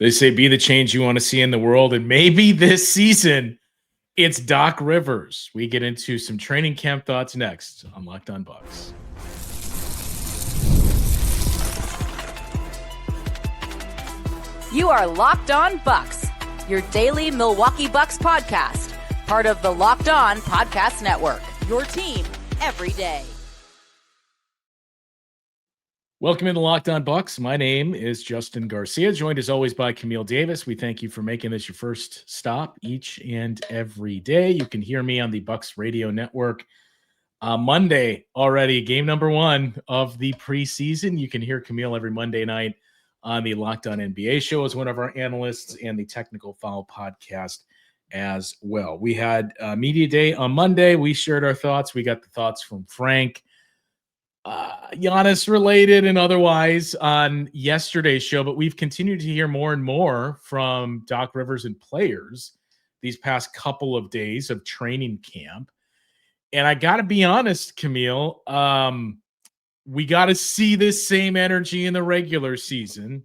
They say be the change you want to see in the world. And maybe this season, it's Doc Rivers. We get into some training camp thoughts next on Locked On Bucks. You are Locked On Bucks, your daily Milwaukee Bucks podcast, part of the Locked On Podcast Network, your team every day. Welcome into Locked On Bucks. My name is Justin Garcia, joined as always by Camille Davis. We thank you for making this your first stop each and every day. You can hear me on the Bucks Radio Network. Monday already, game number 1 of the preseason. You can hear Camille every Monday night on the Locked On NBA show as one of our analysts and the Technical Foul podcast as well. We had Media Day on Monday. We shared our thoughts. We got the thoughts from Frank, Giannis related and otherwise on yesterday's show, but we've continued to hear more and more from Doc Rivers and players these past couple of days of training camp. And I got to be honest, Camille, we got to see this same energy in the regular season,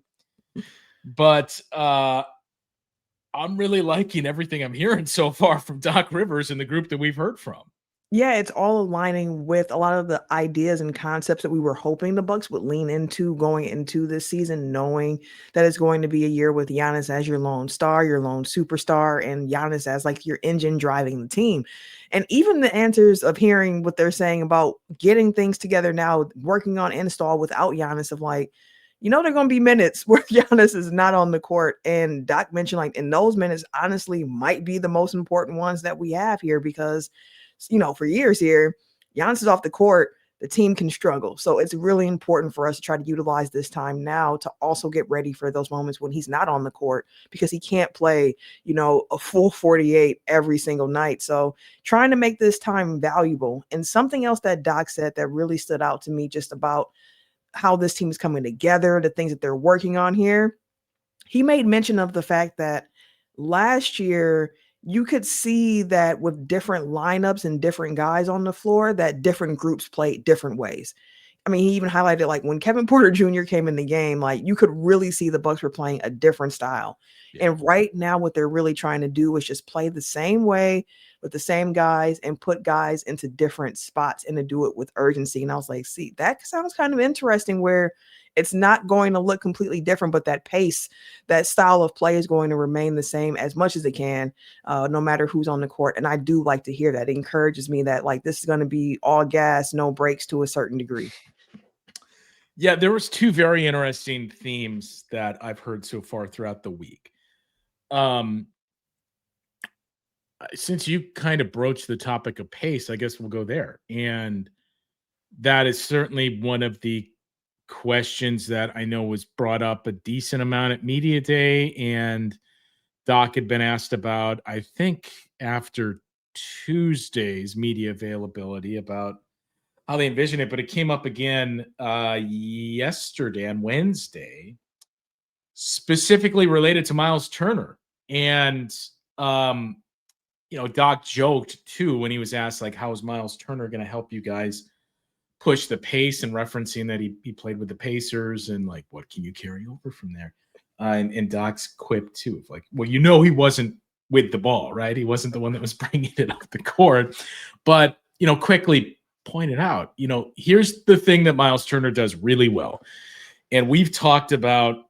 but I'm really liking everything I'm hearing so far from Doc Rivers and the group that we've heard from. Yeah, it's all aligning with a lot of the ideas and concepts that we were hoping the Bucks would lean into going into this season, knowing that it's going to be a year with Giannis as your lone star, your lone superstar, and Giannis as like your engine driving the team. And even the answers of hearing what they're saying about getting things together now, working on install without Giannis, of like, there are going to be minutes where Giannis is not on the court. And Doc mentioned like in those minutes, honestly, might be the most important ones that we have here because for years here, Giannis is off the court, the team can struggle. So it's really important for us to try to utilize this time now to also get ready for those moments when he's not on the court because he can't play, a full 48 every single night. So trying to make this time valuable. And something else that Doc said that really stood out to me just about how this team is coming together, the things that they're working on here. He made mention of the fact that last year, you could see that with different lineups and different guys on the floor, that different groups played different ways. I mean, he even highlighted like when Kevin Porter Jr. came in the game, like you could really see the Bucks were playing a different style. Yeah. And right now what they're really trying to do is just play the same way with the same guys and put guys into different spots and to do it with urgency. And I was like, see, that sounds kind of interesting where it's not going to look completely different, but that pace, that style of play is going to remain the same as much as it can, no matter who's on the court. And I do like to hear that. It encourages me that like this is going to be all gas, no breaks to a certain degree. Yeah, there was 2 very interesting themes that I've heard so far throughout the week. Since you kind of broached the topic of pace, I guess we'll go there. And that is certainly one of the questions that I know was brought up a decent amount at Media Day, and Doc had been asked about, I think, after Tuesday's media availability about how they envision it, but it came up again yesterday and Wednesday, specifically related to Myles Turner. And, Doc joked too when he was asked, like, how is Myles Turner going to help you guys push the pace, and referencing that he played with the Pacers and like, what can you carry over from there? And Doc's quip too, of like, well, he wasn't with the ball, right? He wasn't the one that was bringing it up the court, but, quickly pointed out, here's the thing that Myles Turner does really well. And we've talked about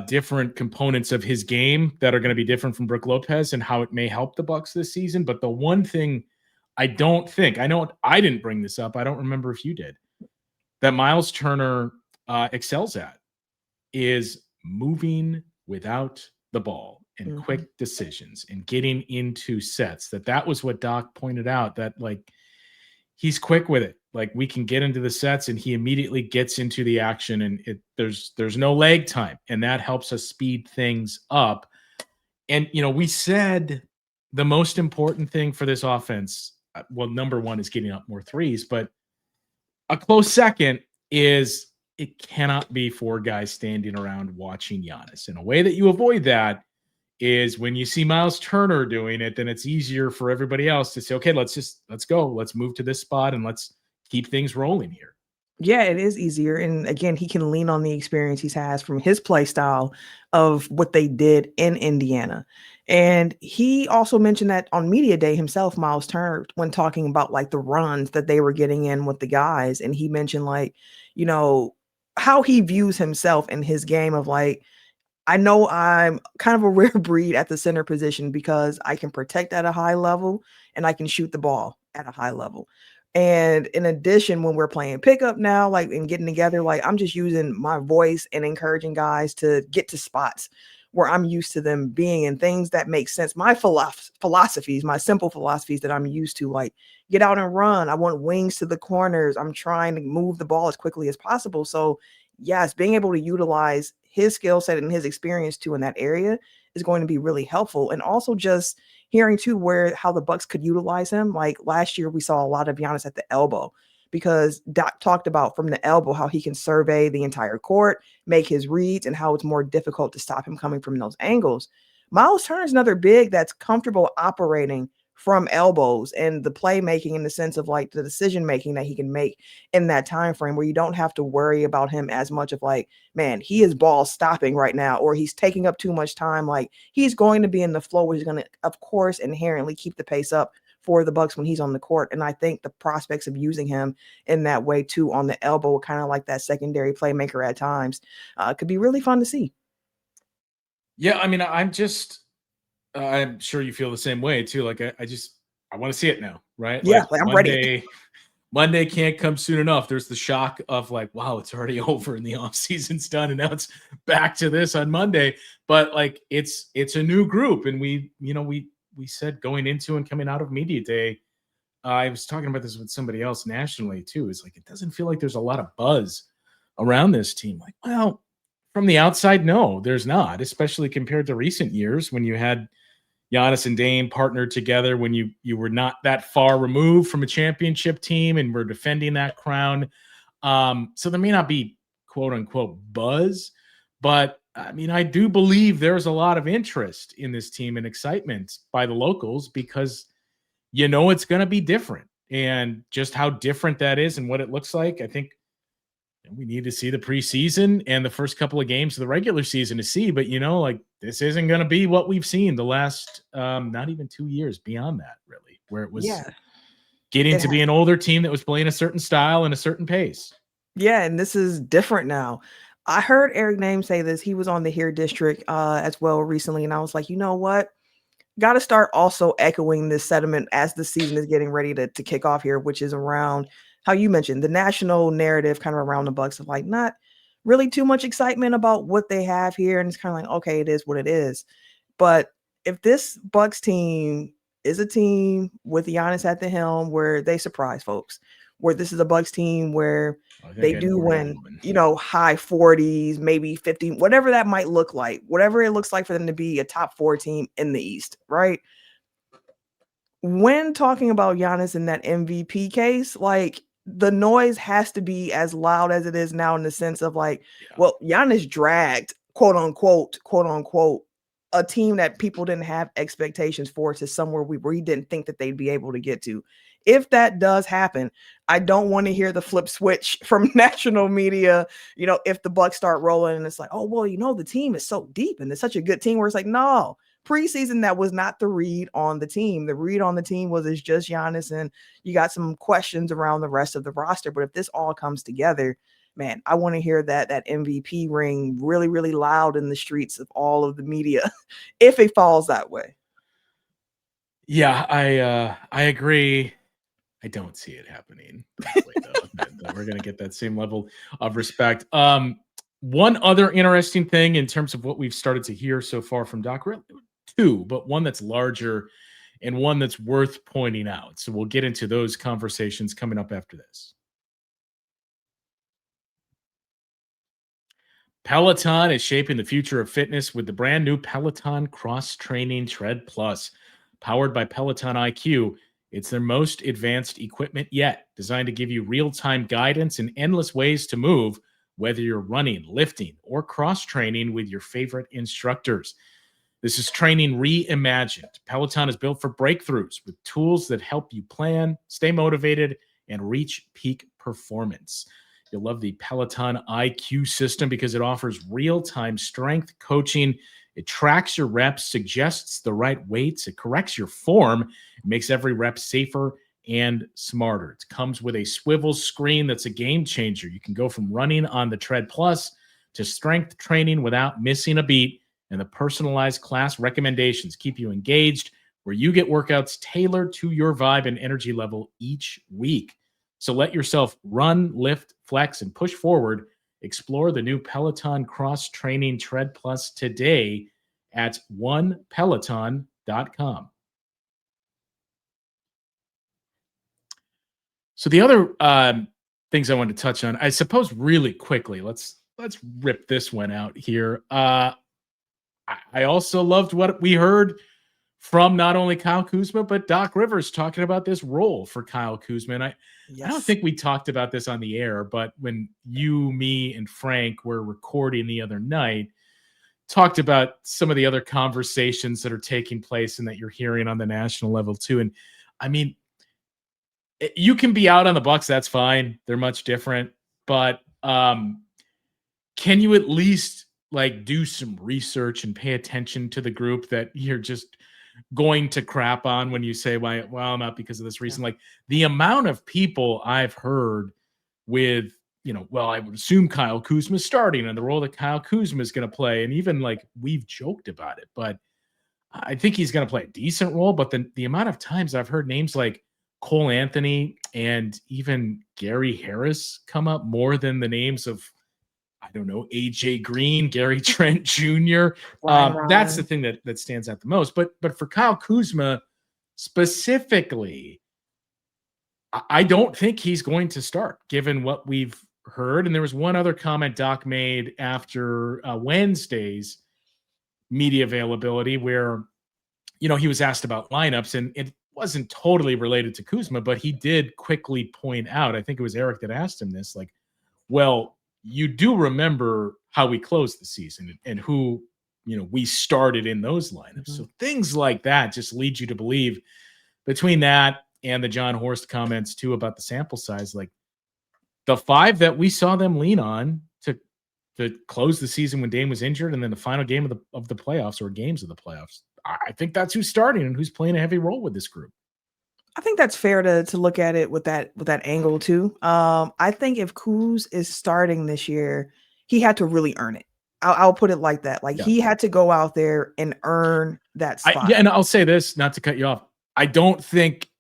different components of his game that are going to be different from Brook Lopez and how it may help the Bucks this season. But the one thing I know I didn't bring this up, I don't remember if you did, that Myles Turner excels at is moving without the ball and quick decisions and getting into sets. That was what Doc pointed out, that like he's quick with it. Like we can get into the sets and he immediately gets into the action, and there's no lag time, and that helps us speed things up. And we said the most important thing for this offense, well, number 1 is getting up more threes, but a close second is it cannot be 4 guys standing around watching Giannis. And a way that you avoid that is when you see Myles Turner doing it, then it's easier for everybody else to say, okay, let's go. Let's move to this spot and let's keep things rolling here. Yeah, it is easier. And again, he can lean on the experience he has from his play style of what they did in Indiana. And he also mentioned that on media day himself, Myles Turner, when talking about like the runs that they were getting in with the guys. And he mentioned like, you know, how he views himself in his game of like, I know I'm kind of a rare breed at the center position because I can protect at a high level and I can shoot the ball at a high level. And in addition, when we're playing pickup now, like and getting together, like I'm just using my voice and encouraging guys to get to spots where I'm used to them being and things that make sense. My philosophies, my simple philosophies that I'm used to, like get out and run. I want wings to the corners. I'm trying to move the ball as quickly as possible. So yes, being able to utilize his skill set and his experience too in that area is going to be really helpful. And also just hearing too where how the Bucks could utilize him. Like last year, we saw a lot of Giannis at the elbow because Doc talked about from the elbow how he can survey the entire court, make his reads, and how it's more difficult to stop him coming from those angles. Myles Turner is another big that's comfortable operating from elbows and the playmaking in the sense of like the decision making that he can make in that time frame where you don't have to worry about him as much of like, man, he is ball stopping right now, or he's taking up too much time. Like he's going to be in the flow, which is going to, of course, inherently keep the pace up for the Bucks when he's on the court. And I think the prospects of using him in that way too on the elbow, kind of like that secondary playmaker at times, could be really fun to see. Yeah, I mean, I'm sure you feel the same way too. Like I want to see it now, right? Yeah, Like like I'm ready. Monday can't come soon enough. There's the shock of like, wow, it's already over and the off season's done, and now it's back to this on Monday. But like, it's a new group, and we said going into and coming out of media day. I was talking about this with somebody else nationally too. It's like it doesn't feel like there's a lot of buzz around this team. Like, well, from the outside, no, there's not, especially compared to recent years when you had Giannis and Dame partnered together when you were not that far removed from a championship team and were defending that crown. So there may not be quote unquote buzz, but I mean, I do believe there's a lot of interest in this team and excitement by the locals because it's going to be different. And just how different that is and what it looks like, I think we need to see the preseason and the first couple of games of the regular season to see. But like this isn't going to be what we've seen the last not even 2 years beyond that, really, where it was Yeah, getting it to has. be an older team that was playing a certain style and a certain pace. Yeah, and this is different now. I heard Eric Name say this. He was on the Here District as well recently, and I was like, you know what? Got to start also echoing this sentiment as the season is getting ready to kick off here, which is around how you mentioned the national narrative kind of around the Bucks of like not really too much excitement about what they have here. And it's kind of like, okay, it is what it is. But if this Bucks team is a team with Giannis at the helm where they surprise folks, where this is a Bucks team where I they think I know do where you're win, going. high 40s, maybe 50, whatever that might look like, whatever it looks like for them to be a top 4 team in the East, right? When talking about Giannis in that MVP case, like the noise has to be as loud as it is now in the sense of like, Yeah. well, Giannis dragged quote unquote, a team that people didn't have expectations for to somewhere where he didn't think that they'd be able to get to. If that does happen, I don't want to hear the flip switch from national media. If the Bucks start rolling and it's like, oh, well, the team is so deep and it's such a good team where it's like, no, preseason, that was not the read on the team. The read on the team was it's just Giannis, and you got some questions around the rest of the roster. But if this all comes together, man, I want to hear that MVP ring really, really loud in the streets of all of the media if it falls that way. Yeah, I agree. I don't see it happening that way, though. that we're going to get that same level of respect. One other interesting thing in terms of what we've started to hear so far from Doc, really two, but one that's larger and one that's worth pointing out. So we'll get into those conversations coming up after this. Peloton is shaping the future of fitness with the brand new Peloton Cross Training Tread Plus, powered by Peloton IQ. It's their most advanced equipment yet, designed to give you real-time guidance and endless ways to move, whether you're running, lifting, or cross-training with your favorite instructors. This is training reimagined. Peloton is built for breakthroughs with tools that help you plan, stay motivated, and reach peak performance. You'll love the Peloton IQ system because it offers real-time strength coaching. It tracks your reps, suggests the right weights, it corrects your form, it makes every rep safer and smarter. It comes with a swivel screen that's a game changer. You can go from running on the Tread Plus to strength training without missing a beat. And the personalized class recommendations keep you engaged, where you get workouts tailored to your vibe and energy level each week. So let yourself run, lift, flex, and push forward. Explore the new Peloton Cross Training Tread Plus today at onepeloton.com. So the other things I wanted to touch on, I suppose, really quickly. Let's rip this one out here. I also loved what we heard from not only Kyle Kuzma, but Doc Rivers talking about this role for Kyle Kuzma. And I don't think we talked about this on the air, but when you, me, and Frank were recording the other night, talked about some of the other conversations that are taking place and that you're hearing on the national level too. And I mean, you can be out on the Bucks, that's fine. They're much different. But can you at least like do some research and pay attention to the group that you're just going to crap on when you say, well, not because of this reason? Like the amount of people I've heard with, well, I would assume Kyle Kuzma starting and the role that Kyle Kuzma is going to play. And even like we've joked about it, but I think he's going to play a decent role. But the amount of times I've heard names like Cole Anthony and even Gary Harris come up more than the names of, I don't know, AJ Green, Gary Trent Jr. That's the thing that stands out the most. But for Kyle Kuzma specifically, I don't think he's going to start, given what we've heard. And there was one other comment Doc made after Wednesday's media availability where, he was asked about lineups, and it wasn't totally related to Kuzma, but he did quickly point out, I think it was Eric that asked him this, like, well, you do remember how we closed the season and who, we started in those lineups. So things like that just lead you to believe, between that and the John Horst comments too about the sample size, like the five that we saw them lean on to close the season when Dame was injured, and then the final game of the playoffs, or games of the playoffs, I think that's who's starting and who's playing a heavy role with this group. I think that's fair to look at it with that angle too. I think if Kuz is starting this year, he had to really earn it. I'll put it like that. Like he had to go out there and earn that spot. And I'll say this, not to cut you off, I don't think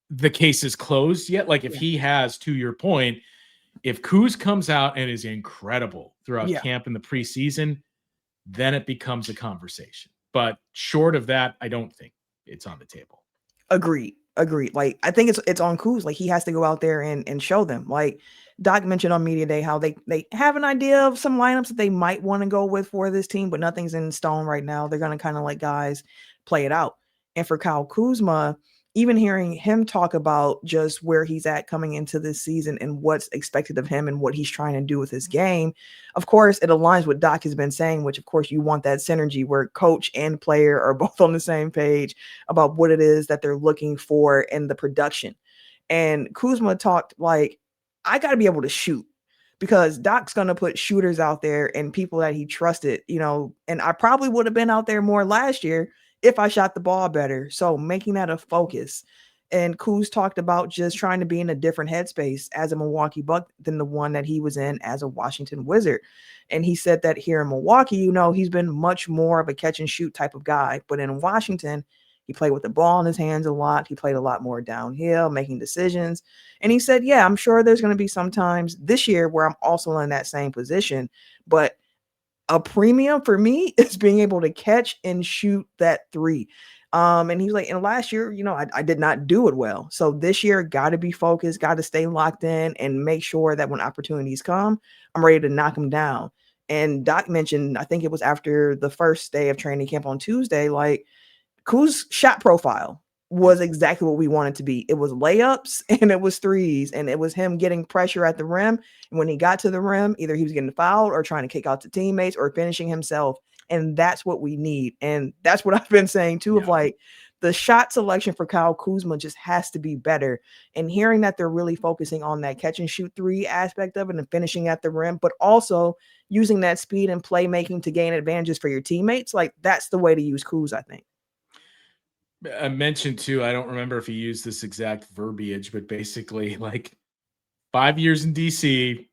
the case is closed yet. Like if he has, to your point, if Kuz comes out and is incredible throughout camp in the preseason, then it becomes a conversation. But short of that, I don't think it's on the table. Agreed. Like I think it's on Kuz. Like he has to go out there and show them. Like Doc mentioned on Media Day how they have an idea of some lineups that they might want to go with for this team, but nothing's in stone right now. They're going to kind of let guys play it out. And for Kyle Kuzma, even hearing him talk about just where he's at coming into this season and what's expected of him and what he's trying to do with his game, of course, it aligns with Doc has been saying, which of course you want that synergy where coach and player are both on the same page about what it is that they're looking for in the production. And Kuzma talked like, I got to be able to shoot, because Doc's going to put shooters out there and people that he trusted, and I probably would have been out there more last year if I shot the ball better. So making that a focus. And Kuz talked about just trying to be in a different headspace as a Milwaukee Buck than the one that he was in as a Washington Wizard. And he said that here in Milwaukee, he's been much more of a catch and shoot type of guy. But in Washington, he played with the ball in his hands a lot. He played a lot more downhill, making decisions. And he said, I'm sure there's going to be some times this year where I'm also in that same position. But a premium for me is being able to catch and shoot that three. And he's like, and last year, I did not do it well. So this year, got to be focused, got to stay locked in and make sure that when opportunities come, I'm ready to knock them down. And Doc mentioned, I think it was after the first day of training camp on Tuesday, like Kuz's shot profile was exactly what we wanted to be. It was layups and it was threes, and it was him getting pressure at the rim. And when he got to the rim, either he was getting fouled or trying to kick out to teammates or finishing himself And that's what we need. And that's what I've been saying too, of like the shot selection for Kyle Kuzma just has to be better. And hearing that they're really focusing on that catch and shoot three aspect of it and finishing at the rim, but also using that speed and playmaking to gain advantages for your teammates, like that's the way to use Kuz, I think. I mentioned too, I don't remember if he used this exact verbiage, but basically like 5 years in DC,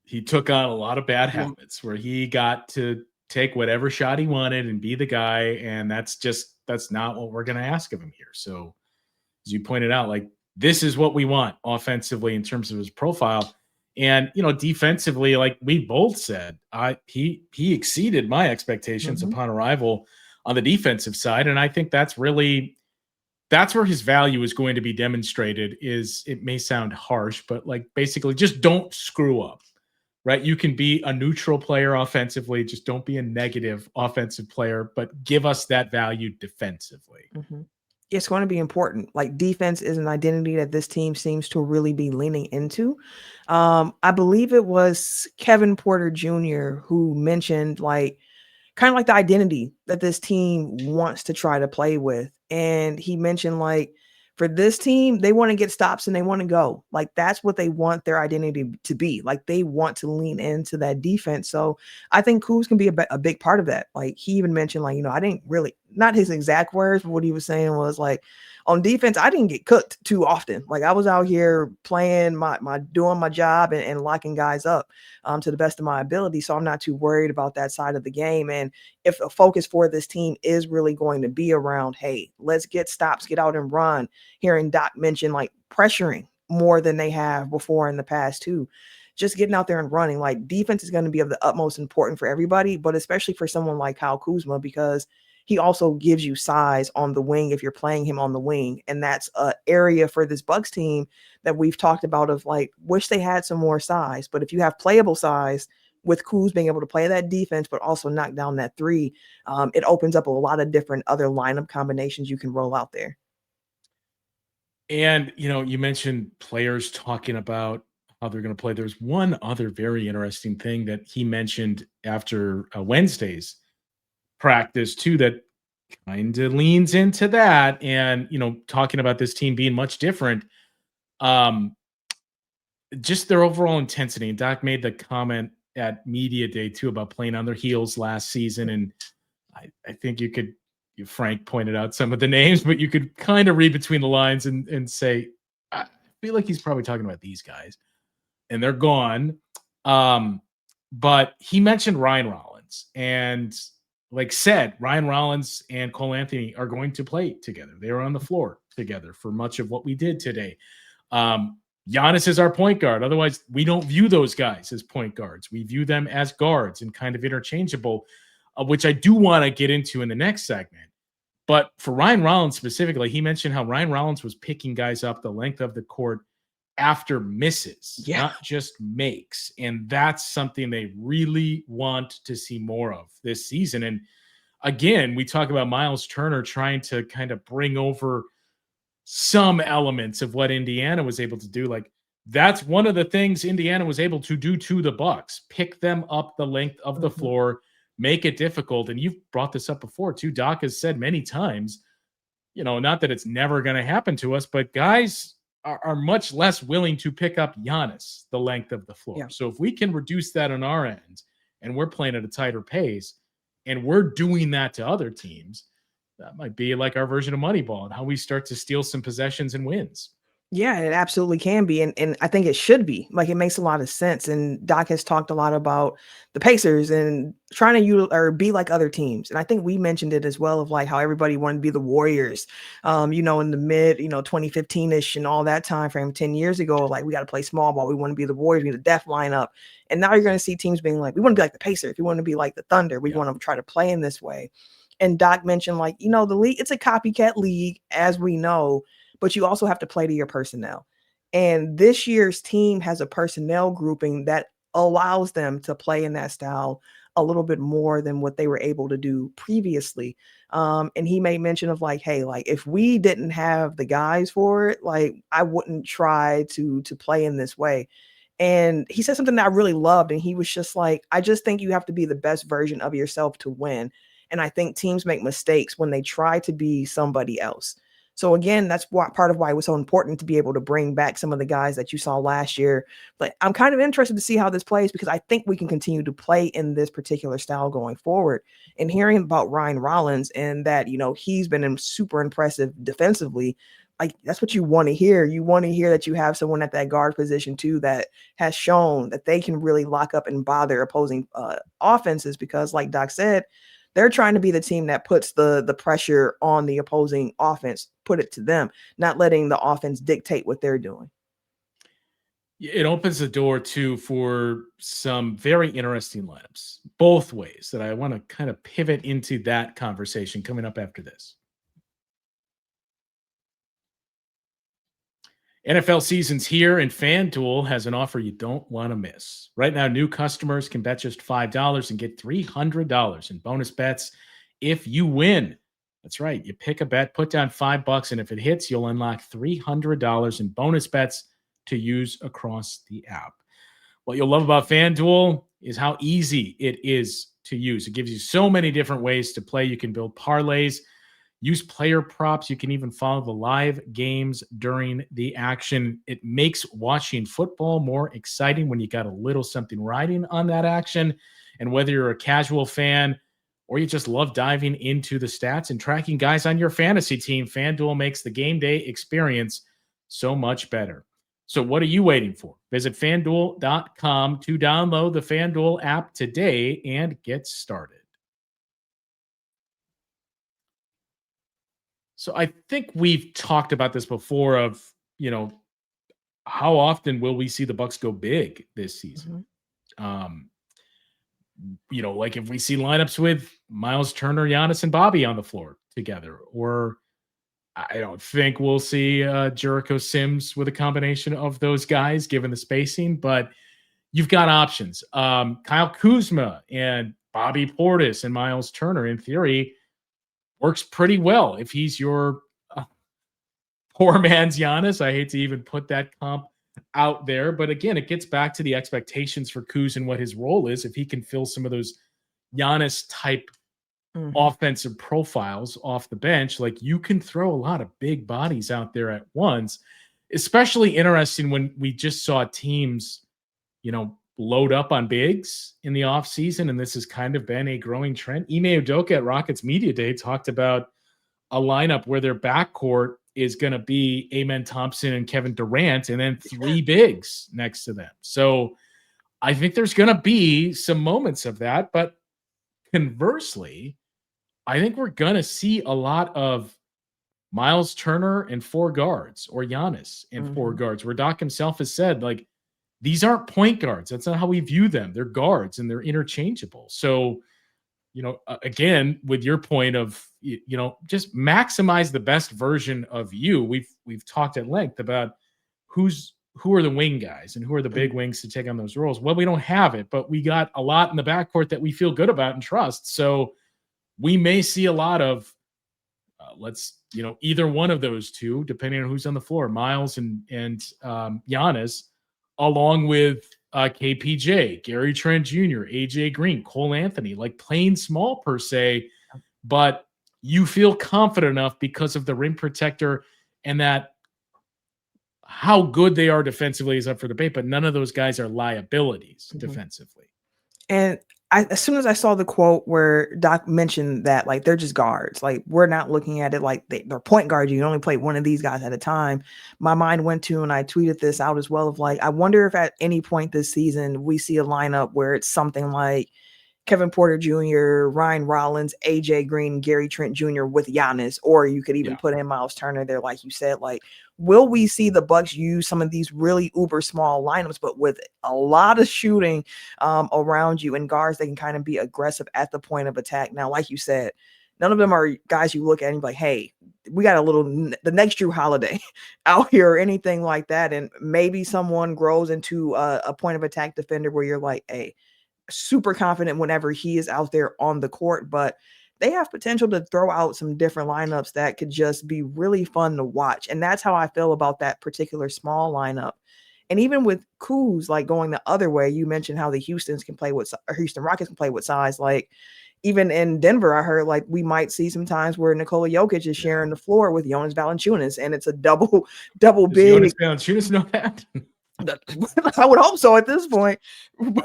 he took on a lot of bad habits where he got to take whatever shot he wanted and be the guy. And that's not what we're going to ask of him here. So as you pointed out, like this is what we want offensively in terms of his profile. And, defensively, like we both said, he exceeded my expectations upon arrival on the defensive side. And I think that's where his value is going to be demonstrated. Is it may sound harsh, but like basically just don't screw up. Right. You can be a neutral player offensively. Just don't be a negative offensive player, but give us that value defensively. It's going to be important. Like defense is an identity that this team seems to really be leaning into. I believe it was Kevin Porter Jr. who mentioned like kind of like the identity that this team wants to try to play with. And he mentioned like for this team, they want to get stops and they want to go. Like that's what they want their identity to be. Like they want to lean into that defense. So I think Kuz can be a big part of that. Like he even mentioned like, I didn't really, not his exact words, but what he was saying was like, on defense, I didn't get cooked too often. Like I was out here playing doing my job and locking guys up to the best of my ability. So I'm not too worried about that side of the game. And if a focus for this team is really going to be around, hey, let's get stops, get out and run. Hearing Doc mention like pressuring more than they have before in the past too. Just getting out there and running. Like defense is going to be of the utmost importance for everybody, but especially for someone like Kyle Kuzma, because he also gives you size on the wing if you're playing him on the wing. And that's an area for this Bucks team that we've talked about of like, wish they had some more size. But if you have playable size with Kuz being able to play that defense, but also knock down that three, it opens up a lot of different other lineup combinations you can roll out there. And, you mentioned players talking about how they're going to play. There's one other very interesting thing that he mentioned after Wednesday's practice too that kind of leans into that, and talking about this team being much different, just their overall intensity. And Doc made the comment at media day too about playing on their heels last season, and I think Frank pointed out some of the names, but you could kind of read between the lines and say, I feel like he's probably talking about these guys, and they're gone. But he mentioned Ryan Rollins, and like said, Ryan Rollins and Cole Anthony are going to play together. They were on the floor together for much of what we did today. Giannis is our point guard. Otherwise, we don't view those guys as point guards. We view them as guards and kind of interchangeable, which I do want to get into in the next segment. But for Ryan Rollins specifically, he mentioned how Ryan Rollins was picking guys up the length of the court after misses, not just makes. And that's something they really want to see more of this season. And again, we talk about Myles Turner trying to kind of bring over some elements of what Indiana was able to do. Like that's one of the things Indiana was able to do to the Bucks, pick them up the length of the floor, make it difficult. And you've brought this up before too. Doc has said many times, not that it's never going to happen to us, but guys are much less willing to pick up Giannis the length of the floor. Yeah. So if we can reduce that on our end and we're playing at a tighter pace and we're doing that to other teams, that might be like our version of Moneyball and how we start to steal some possessions and wins. Yeah, it absolutely can be. And I think it should be. Like, it makes a lot of sense. And Doc has talked a lot about the Pacers and trying to be like other teams. And I think we mentioned it as well of like how everybody wanted to be the Warriors, in the mid, 2015-ish and all that time frame 10 years ago. Like, we got to play small ball. We want to be the Warriors. We need a def lineup. And now you're going to see teams being like, we want to be like the Pacers. We want to be like the Thunder. We want to try to play in this way. And Doc mentioned like, the league, it's a copycat league, as we know, but you also have to play to your personnel. And this year's team has a personnel grouping that allows them to play in that style a little bit more than what they were able to do previously. And he made mention of like, hey, like if we didn't have the guys for it, like I wouldn't try to play in this way. And he said something that I really loved. And he was just like, I just think you have to be the best version of yourself to win. And I think teams make mistakes when they try to be somebody else. So again, that's part of why it was so important to be able to bring back some of the guys that you saw last year. But I'm kind of interested to see how this plays, because I think we can continue to play in this particular style going forward. And hearing about Ryan Rollins and that, he's been super impressive defensively, like that's what you want to hear. You want to hear that you have someone at that guard position too that has shown that they can really lock up and bother opposing offenses, because like Doc said, they're trying to be the team that puts the pressure on the opposing offense, put it to them, not letting the offense dictate what they're doing. It opens the door too for some very interesting lineups, both ways, that I want to kind of pivot into that conversation coming up after this. NFL season's here, and FanDuel has an offer you don't want to miss. Right now, new customers can bet just $5 and get $300 in bonus bets if you win. That's right. You pick a bet, put down $5, and if it hits, you'll unlock $300 in bonus bets to use across the app. What you'll love about FanDuel is how easy it is to use. It gives you so many different ways to play. You can build parlays, use player props. You can even follow the live games during the action. It makes watching football more exciting when you got a little something riding on that action. And whether you're a casual fan or you just love diving into the stats and tracking guys on your fantasy team, FanDuel makes the game day experience so much better. So what are you waiting for? Visit FanDuel.com to download the FanDuel app today and get started. So I think we've talked about this before of, how often will we see the Bucks go big this season? Like if we see lineups with Myles Turner, Giannis, and Bobby on the floor together, or I don't think we'll see Jericho Sims with a combination of those guys given the spacing, but you've got options. Kyle Kuzma and Bobby Portis and Myles Turner, in theory, works pretty well if he's your poor man's Giannis. I hate to even put that comp out there, but again, it gets back to the expectations for Kuz and what his role is. If he can fill some of those Giannis type offensive profiles off the bench, like you can throw a lot of big bodies out there at once. Especially interesting when we just saw teams, load up on bigs in the offseason, and this has kind of been a growing trend. Ime Udoka at Rockets Media Day talked about a lineup where their backcourt is going to be Amen Thompson and Kevin Durant, and then 3 bigs next to them. So I think there's going to be some moments of that, but conversely, I think we're going to see a lot of Myles Turner and 4 guards, or Giannis and 4 guards, where Doc himself has said, like, these aren't point guards. That's not how we view them. They're guards and they're interchangeable. So, again, with your point of, just maximize the best version of you. We've talked at length about who are the wing guys and who are the big wings to take on those roles. Well, we don't have it, but we got a lot in the backcourt that we feel good about and trust. So we may see a lot of, either one of those two, depending on who's on the floor, Myles and Giannis, along with KPJ, Gary Trent Jr., AJ Green, Cole Anthony, like playing small per se, but you feel confident enough because of the rim protector and that how good they are defensively is up for debate, but none of those guys are liabilities defensively. And as soon as I saw the quote where Doc mentioned that, like, they're just guards, like we're not looking at it like they're point guards. You can only play one of these guys at a time. My mind went to, and I tweeted this out as well, of like, I wonder if at any point this season we see a lineup where it's something like Kevin Porter Jr., Ryan Rollins, AJ Green, Gary Trent Jr. with Giannis, or you could even put in Myles Turner there, like you said. Like, will we see the Bucks use some of these really uber small lineups, but with a lot of shooting around you and guards that can kind of be aggressive at the point of attack? Now, like you said, none of them are guys you look at and be like, hey, we got the next Drew Holiday out here or anything like that. And maybe someone grows into a point of attack defender where you're like, hey, super confident whenever he is out there on the court, but they have potential to throw out some different lineups that could just be really fun to watch. And that's how I feel about that particular small lineup. And even with Kuz, like going the other way, you mentioned how the Houston Rockets can play with size. Like even in Denver, I heard like we might see some times where Nikola Jokic is sharing the floor with Jonas Valanciunas, and it's a double Does big. Jonas Valanciunas know that? I would hope so at this point. You're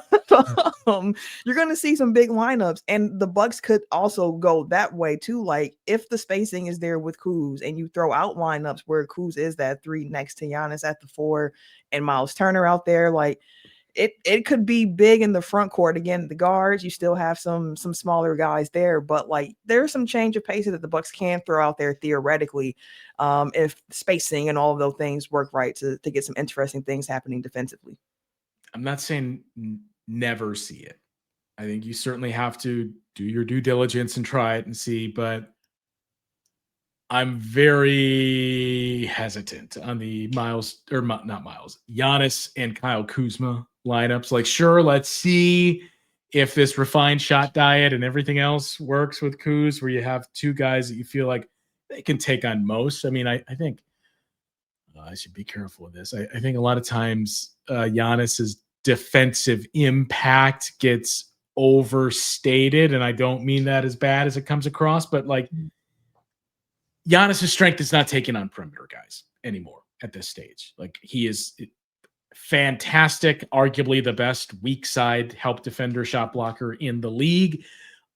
going to see some big lineups, and the Bucks could also go that way too. Like if the spacing is there with Kuz, and you throw out lineups where Kuz is that 3 next to Giannis at the 4, and Myles Turner out there, like it could be big in the front court. Again, the guards, you still have some smaller guys there, but like there's some change of pace that the Bucks can throw out there theoretically, if spacing and all of those things work right to get some interesting things happening defensively. I'm not saying never see it. I think you certainly have to do your due diligence and try it and see, but I'm very hesitant on the Giannis and Kyle Kuzma lineups. Like, sure, let's see if this refined shot diet and everything else works with Kuz, where you have two guys that you feel like they can take on most. I mean, I think I should be careful with this. I think a lot of times Giannis's defensive impact gets overstated, and I don't mean that as bad as it comes across, but like Giannis's strength is not taking on perimeter guys anymore at this stage. Like he is fantastic, arguably the best weak side help defender, shot blocker in the league.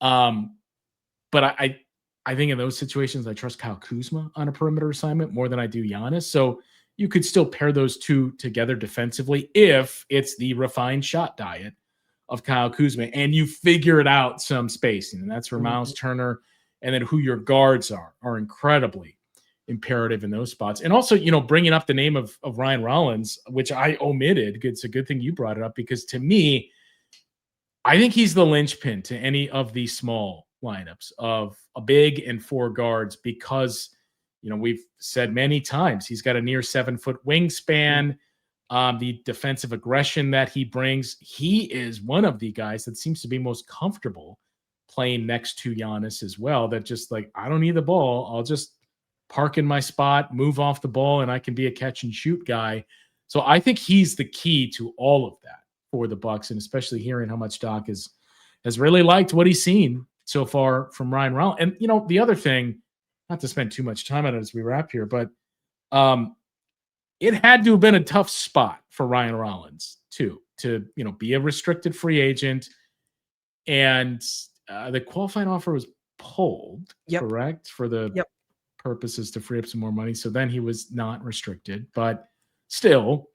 But I think in those situations, I trust Kyle Kuzma on a perimeter assignment more than I do Giannis. So you could still pair those two together defensively if it's the refined shot diet of Kyle Kuzma and you figure it out some spacing. And that's where Myles Turner and then who your guards are incredibly imperative in those spots. And also, bringing up the name of Ryan Rollins, which I omitted. It's a good thing you brought it up because to me, I think he's the linchpin to any of the small lineups of a big and 4 guards because, we've said many times he's got a near 7-foot wingspan. The defensive aggression that he brings, he is one of the guys that seems to be most comfortable playing next to Giannis as well. That just like, I don't need the ball. I'll just park in my spot, move off the ball, and I can be a catch and shoot guy. So I think he's the key to all of that for the Bucks, and especially hearing how much Doc has really liked what he's seen so far from Ryan Rollins. And the other thing, not to spend too much time on it as we wrap here, but it had to have been a tough spot for Ryan Rollins too, to be a restricted free agent, and the qualifying offer was pulled, correct, for the purposes to free up some more money. So then he was not restricted, but still,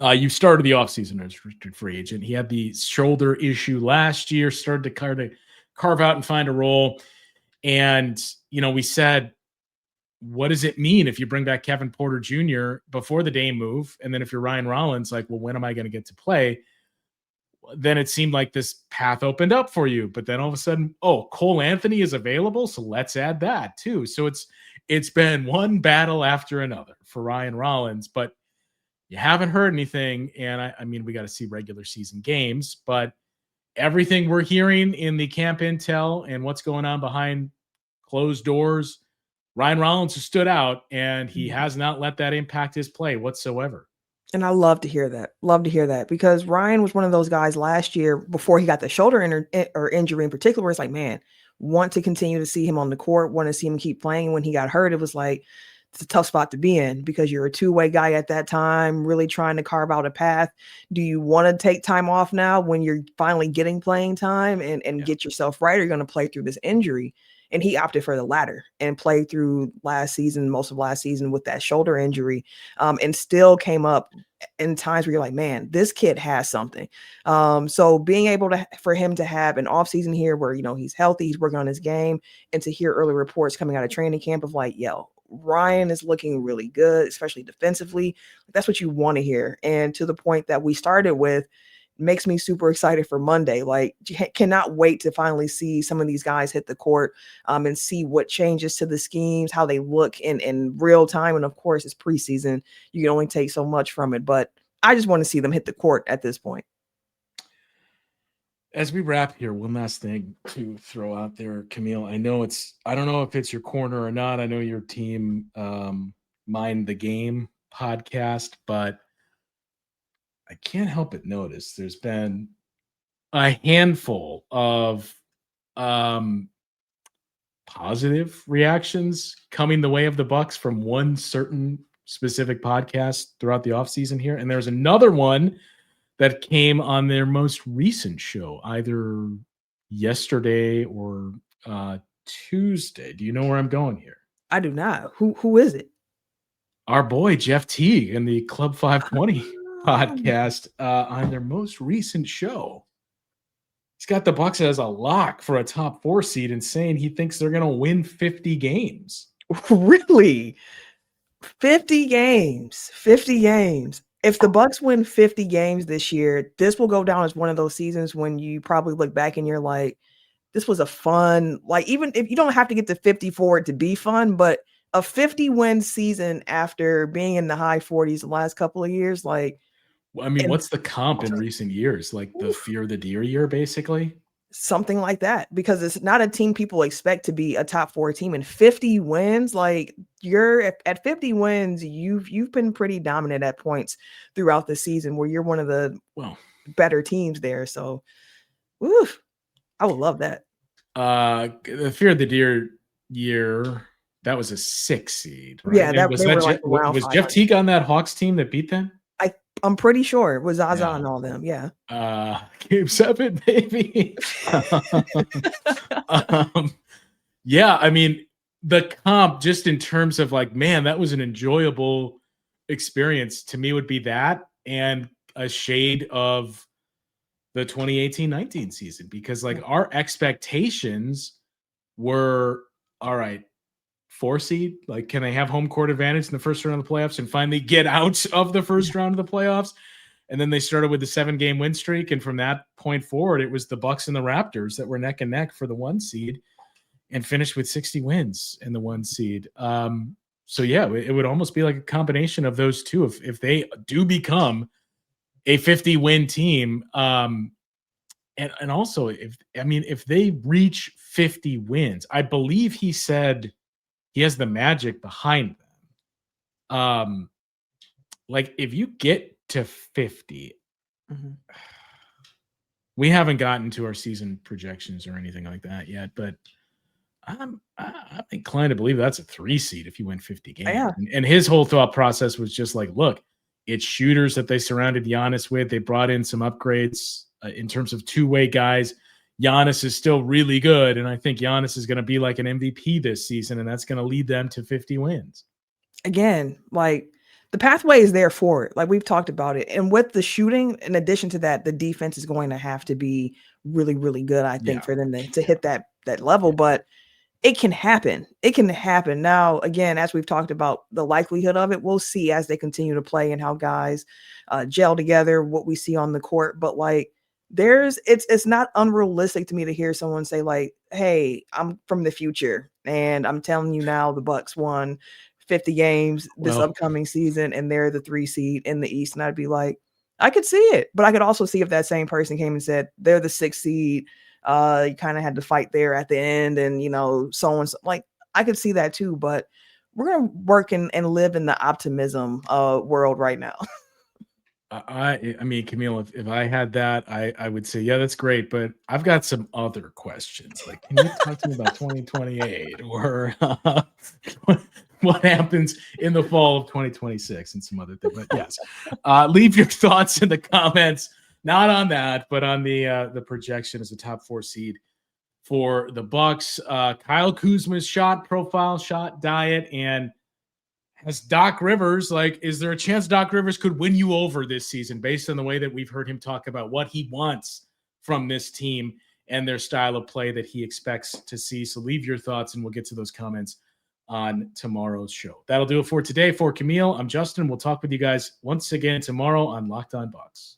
you started the offseason as restricted free agent. He had the shoulder issue last year, started to kind of carve out and find a role. And, we said, what does it mean if you bring back Kevin Porter Jr. before the Dame move? And then if you're Ryan Rollins, like, well, when am I going to get to play? Then it seemed like this path opened up for you. But then all of a sudden, Cole Anthony is available. So let's add that too. So it's been one battle after another for Ryan Rollins, but you haven't heard anything. And I mean, we got to see regular season games, but everything we're hearing in the camp intel and what's going on behind closed doors, Ryan Rollins has stood out and he has not let that impact his play whatsoever. And I love to hear that. Love to hear that because Ryan was one of those guys last year before he got the shoulder injury in particular, where it's like, man, want to continue to see him on the court, want to see him keep playing. And when he got hurt, it was like, it's a tough spot to be in because you're a two-way guy at that time, really trying to carve out a path. Do you want to take time off now when you're finally getting playing time and get yourself right? Or you're going to play through this injury? And he opted for the latter and played through most of last season with that shoulder injury, and still came up in times where you're like, man, this kid has something. So being able for him to have an offseason here where, he's healthy, he's working on his game, and to hear early reports coming out of training camp of like, Ryan is looking really good, especially defensively. That's what you want to hear. And to the point that we started with, makes me super excited for Monday. Like, cannot wait to finally see some of these guys hit the court, and see what changes to the schemes, how they look in real time. And of course, it's preseason. You can only take so much from it, but I just want to see them hit the court at this point. As we wrap here, one last thing to throw out there, Camille. I don't know if it's your corner or not. I know your team, Mind the Game podcast, but I can't help but notice there's been a handful of positive reactions coming the way of the Bucks from one certain specific podcast throughout the offseason here. And there's another one that came on their most recent show, either yesterday or Tuesday. Do you know where I'm going here? I do not. Who is it? Our boy Jeff Teague in the Club 520 Oh. podcast on their most recent show. He's got the Bucks as a lock for a top 4 seed and saying he thinks they're going to win 50 games. Really? 50 games. 50 games. If the Bucks win 50 games this year, this will go down as one of those seasons when you probably look back and you're like, this was a fun, like, even if you don't have to get to 50 for it to be fun, but a 50-win season after being in the high 40s the last couple of years, like, I mean, what's the comp in recent years? Like the Fear the Deer year, basically? Something like that, because it's not a team people expect to be a top 4 team. And 50 wins, like, you're at 50 wins, you've been pretty dominant at points throughout the season where you're one of the better teams there. So, woof, I would love that. The Fear the Deer year, that was a 6 seed, right? Yeah, that was Jeff Teague on that Hawks team that beat them? I'm pretty sure it was Zaza and all them. Yeah. Game 7, baby. Yeah, I mean, the comp, just in terms of like, man, that was an enjoyable experience to me, would be that and a shade of the 2018-19 season, because like our expectations were, all right, 4 seed, like, can they have home court advantage in the first round of the playoffs and finally get out of the first round of the playoffs? And then they started with the 7-game win streak, and from that point forward, it was the Bucks and the Raptors that were neck and neck for the 1 seed, and finished with 60 wins in the 1 seed. So yeah, it would almost be like a combination of those two if they do become a 50-win team. And also, if they reach 50 wins, I believe he said he has the magic behind them. Like, if you get to 50, we haven't gotten to our season projections or anything like that yet, but I'm inclined to believe that's a 3 seed if you win 50 games. Yeah. And his whole thought process was just like, look, it's shooters that they surrounded Giannis with. They brought in some upgrades in terms of two-way guys. Giannis is still really good, and I think Giannis is going to be like an MVP this season, and that's going to lead them to 50 wins. Again, like, the pathway is there for it. Like, we've talked about it. And with the shooting, in addition to that, the defense is going to have to be really, really good, I think, for them to hit that level. But it can happen. It can happen. Now, again, as we've talked about the likelihood of it, we'll see as they continue to play and how guys gel together, what we see on the court. But like, it's not unrealistic to me to hear someone say like, hey, I'm from the future and I'm telling you now the Bucks won 50 games this upcoming season and they're the 3 seed in the East. And I'd be like, I could see it, but I could also see if that same person came and said they're the 6th seed. You kind of had to fight there at the end and, so on. Like, I could see that too, but we're going to work and live in the optimism world right now. I mean, Camille, if I had that, I would say, yeah, that's great. But I've got some other questions. Like, can you talk to me about 2028 or what happens in the fall of 2026 and some other things? But yes, leave your thoughts in the comments. Not on that, but on the projection as a top 4 seed for the Bucks. Kyle Kuzma's shot profile, shot diet, and as Doc Rivers, like, is there a chance Doc Rivers could win you over this season based on the way that we've heard him talk about what he wants from this team and their style of play that he expects to see? So leave your thoughts and we'll get to those comments on tomorrow's show. That'll do it for today. For Camille, I'm Justin. We'll talk with you guys once again tomorrow on Locked On Bucks.